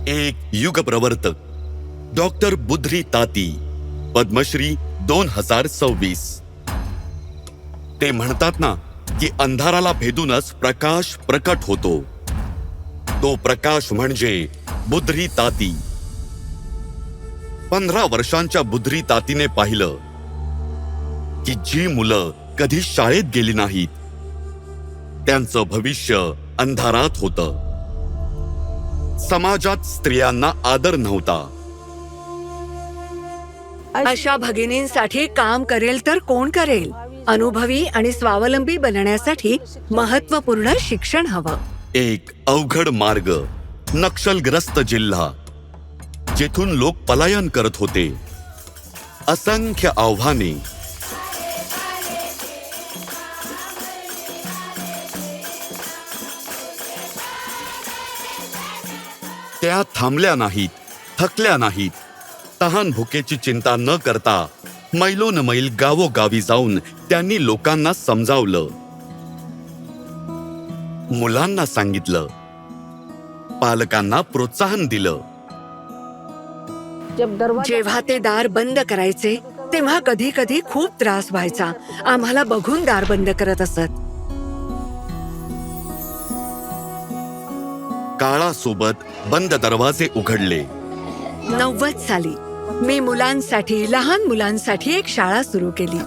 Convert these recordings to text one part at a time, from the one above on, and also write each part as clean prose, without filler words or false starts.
एक युग प्रवर्तक डॉक्टर बुद्री ताती, पद्मश्री 2026। ते म्हणतात ना की अंधाराला भेदूनच प्रकाश प्रकट होतो। तो प्रकाश म्हणजे बुद्री ताती। 15 वर्षांच्या बुद्री तातीने पाहिलं की जी मुलं कधी शाळेत गेली नाहीत त्यांचं भविष्य अंधारात होतं। समाजात स्त्रियांना आदर नव्हता। अशा भगिनींसाठी काम करेल तर कोण करेल? अनुभवी आणि स्वावलंबी बनण्यासाठी महत्त्वपूर्ण शिक्षण हवं। एक अवघड मार्ग, नक्षलग्रस्त जिल्हा जेथून लोक पलायन करत होते। असंख्य आव्हाने, त्या थांबल्या नाहीत, थकल्या नाहीत। तहान भुकेची चिंता न करता मैलोन मैल गावोगावी जाऊन त्यांनी लोकांना समजावलं, मुलांना सांगितलं, पालकांना प्रोत्साहन दिलं। जेव्हा ते दार बंद करायचे तेव्हा कधी कधी खूप त्रास व्हायचा। आम्हाला बघून दार बंद करत असत। काळासोबत बंद दरवाजे उघडले। 90 साली मी मुलांसाठी, लहान मुलांसाठी एक शाळा सुरू केली।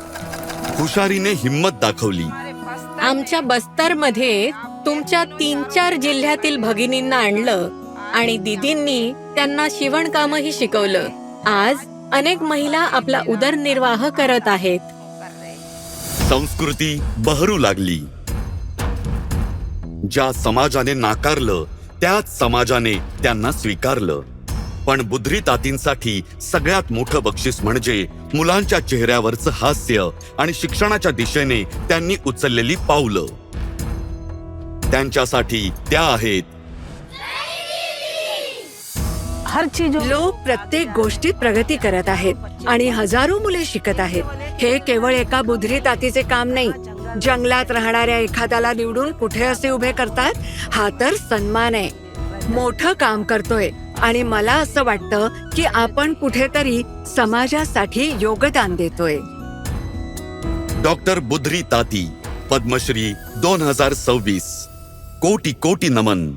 हुशारीने हिम्मत दाखवली। आमच्या बस्तरमध्ये तुमच्या 3-4 जिल्ह्यातील भगिनींना आणलं आणि दीदींनी त्यांना शिवणकामही शिकवलं। आज अनेक महिला आपला उदरनिर्वाह करत आहेत। संस्कृती बहरू लागली। ज्या समाजाने नाकारलं त्याच समाजाने त्यांना स्वीकारलं। पण बुद्री तातींसाठी सगळ्यात मोठं बक्षीस म्हणजे मुलांच्या चेहऱ्यावरचं हास्य आणि शिक्षणाच्या दिशेने त्यांनी उचललेली पावलं। त्यांच्यासाठी त्या आहेत लोक प्रत्येक गोष्टीत प्रगती करत आहेत आणि हजारो मुले शिकत आहेत। हे केवळ एका बुद्री तातीचे काम नाही। जंगलात राहणाऱ्या एखाद्याला निवडून कुठे असे उभे करतात, हा तर सन्मान आहे। मोठं काम करतोय आणि मला असं वाटतं की आपण कुठेतरी समाजासाठी योगदान देतोय। डॉक्टर बुद्री ताती, पद्मश्री 2026। कोटी कोटी नमन।